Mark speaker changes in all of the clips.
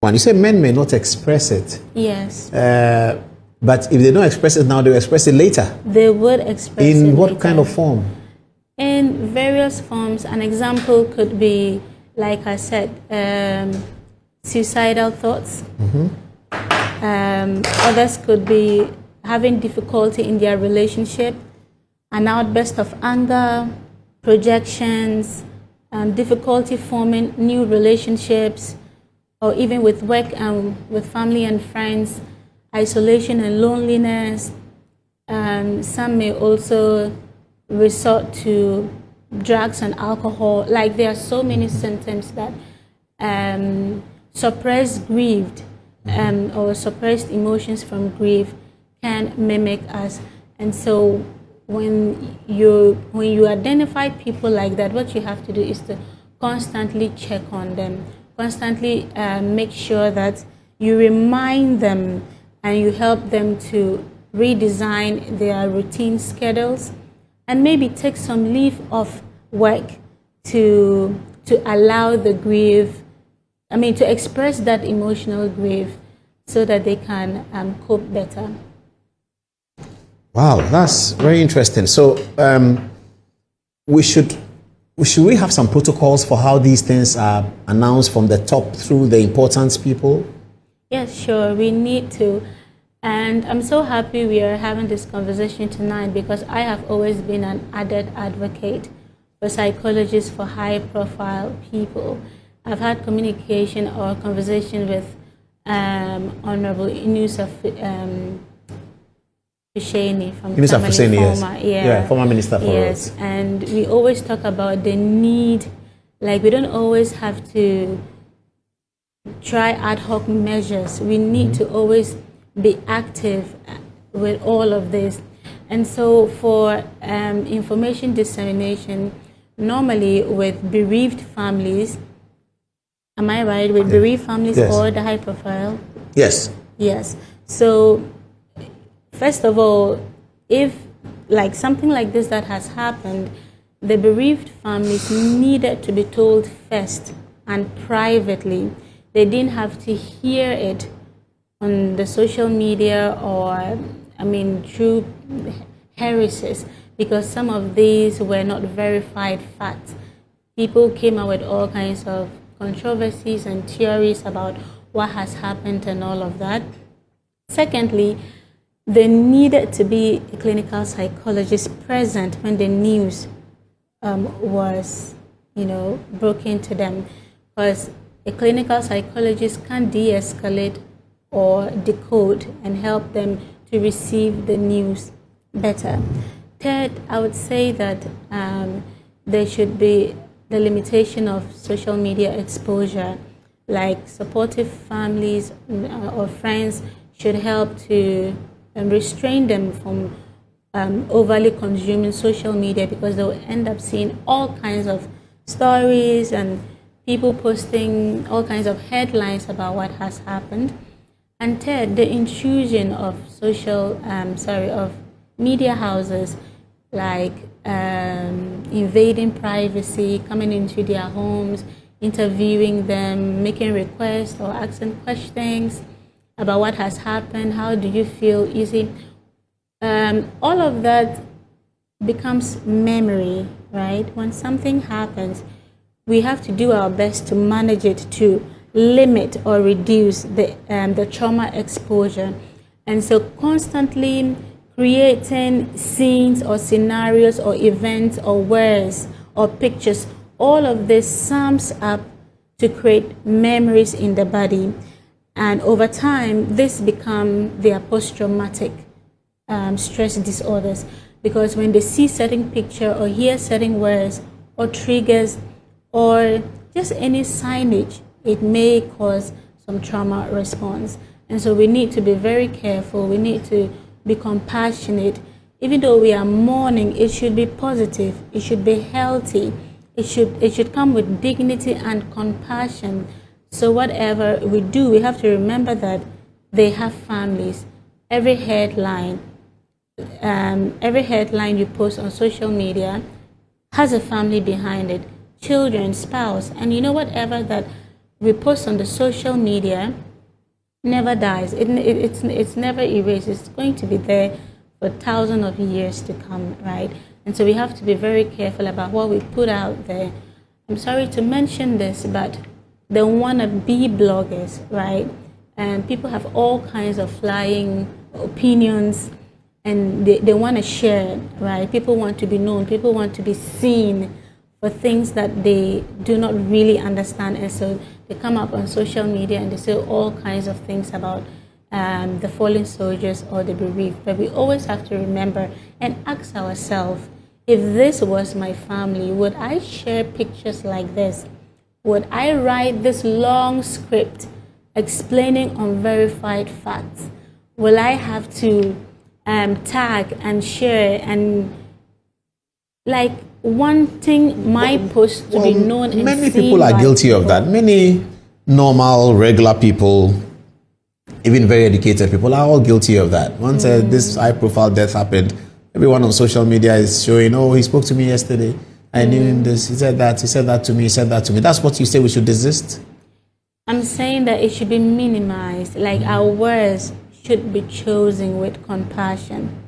Speaker 1: One, you say men may not express it.
Speaker 2: Yes.
Speaker 1: But if they don't express it now, they'll express it later.
Speaker 2: They would express it
Speaker 1: In what
Speaker 2: later.
Speaker 1: kind of form?
Speaker 2: In various forms. An example could be, like I said, suicidal thoughts. Others could be having difficulty in their relationship, an outburst of anger, projections, difficulty forming new relationships, or even with work and with family and friends, isolation and loneliness. Some may also resort to drugs and alcohol. Like, there are so many symptoms that suppressed grief or suppressed emotions from grief can mimic us. And so when you identify people like that, what you have to do is to constantly check on them, constantly make sure that you remind them and you help them to redesign their routine schedules, and maybe take some leave off work to allow the grief, to express that emotional grief so that they can cope better.
Speaker 1: Wow, that's very interesting. So should we have some protocols for how these things are announced from the top through the important people?
Speaker 2: Yes, sure, we need to. And I'm so happy we are having this conversation tonight, because I have always been an added advocate for psychologists, for high-profile people. I've had communication or conversation with Honorable Inusa Fusheni from
Speaker 1: Inusa Fusheni,
Speaker 2: yes.
Speaker 1: Former Minister for
Speaker 2: Yes,
Speaker 1: Roads.
Speaker 2: and we always talk about the need, like, we don't always have to try ad hoc measures. We need to always be active with all of this. And so for information dissemination, normally with bereaved families, am I right? With bereaved families or the high profile?
Speaker 1: Yes.
Speaker 2: Yes. So first of all, if like something like this that has happened, the bereaved families needed to be told first and privately. They didn't have to hear it on the social media or, through heresies, because some of these were not verified facts. People came out with all kinds of controversies and theories about what has happened and all of that. Secondly, there needed to be a clinical psychologist present when the news was, broken to them, because a clinical psychologist can de-escalate or decode and help them to receive the news better. Third, I would say that there should be the limitation of social media exposure, like supportive families or friends should help to restrain them from overly consuming social media, because they'll end up seeing all kinds of stories and people posting all kinds of headlines about what has happened. And third, the intrusion of of media houses, like invading privacy, coming into their homes, interviewing them, making requests or asking questions about what has happened, how do you feel, all of that becomes memory, right? When something happens, we have to do our best to manage it, to limit or reduce the trauma exposure. And so constantly creating scenes or scenarios or events or words or pictures, all of this sums up to create memories in the body. And over time, this become their post-traumatic stress disorders, because when they see certain picture or hear certain words or triggers or just any signage, it may cause some trauma response. And so we need to be very careful. We need to be compassionate. Even though we are mourning, it should be positive. It should be healthy. It should come with dignity and compassion. So whatever we do, we have to remember that they have families. Every headline you post on social media has a family behind it, children, spouse, and whatever that we post on the social media never dies. It's never erased. It's going to be there for thousands of years to come, right? And so we have to be very careful about what we put out there. I'm sorry to mention this, but the wannabe bloggers, right? And people have all kinds of flying opinions, and they want to share, right? People want to be known. People want to be seen for things that they do not really understand. And so they come up on social media and they say all kinds of things about the fallen soldiers or the bereaved. But we always have to remember and ask ourselves, if this was my family, would I share pictures like this? Would I write this long script explaining unverified facts? Will I have to tag and share and like wanting my post to be known and
Speaker 1: many
Speaker 2: seen
Speaker 1: people are
Speaker 2: by
Speaker 1: guilty of
Speaker 2: people?
Speaker 1: that. Many normal, regular people, even very educated people, are all guilty of that. Once this high-profile death happened, everyone on social media is showing, oh, he spoke to me yesterday. I knew him this. He said that to me. He said that to me. That's what you say we should desist?
Speaker 2: I'm saying that it should be minimized. Like our words should be chosen with compassion.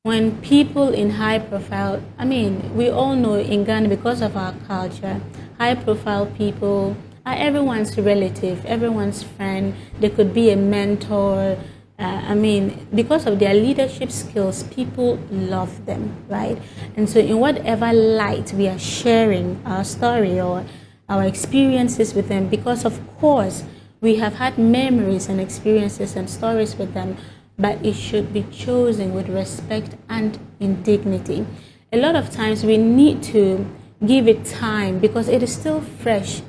Speaker 2: When people in high profile, I mean, we all know in Ghana, because of our culture, high profile people are everyone's relative, everyone's friend. They could be a mentor. I mean, because of their leadership skills, people love them, right? And so in whatever light we are sharing our story or our experiences with them, because of course we have had memories and experiences and stories with them, but it should be chosen with respect and in dignity. A lot of times we need to give it time because it is still fresh.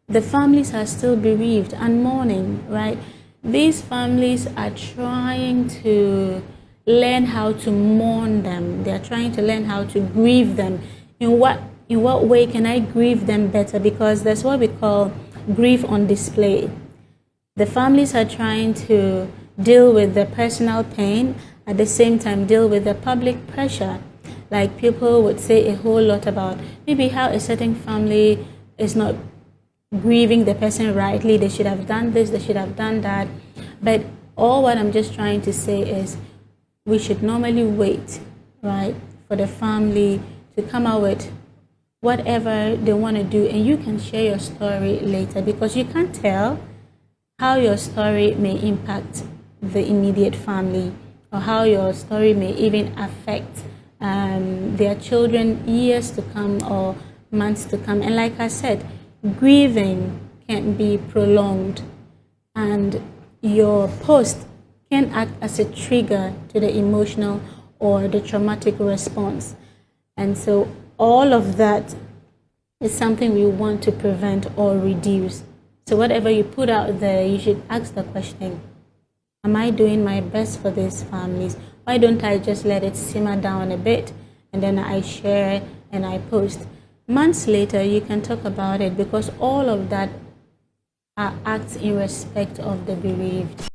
Speaker 2: The families are still bereaved and mourning, right? These families are trying to learn how to mourn them. They are trying to learn how to grieve them. In what way can I grieve them better? Because that's what we call grief on display. The families are trying to deal with the personal pain, at the same time deal with the public pressure. Like people would say a whole lot about maybe how a certain family is not grieving the person rightly, they should have done this, they should have done that. But all what I'm just trying to say is we should normally wait, right, for the family to come out with whatever they want to do, and you can share your story later, because you can't tell how your story may impact the immediate family, or how your story may even affect their children years to come or months to come. And like I said, grieving can be prolonged, and your post can act as a trigger to the emotional or the traumatic response. And so all of that is something we want to prevent or reduce. So whatever you put out there, you should ask the question, am I doing my best for these families? Why don't I just let it simmer down a bit and then I share and I post? Months later, you can talk about it, because all of that are acts in respect of the bereaved.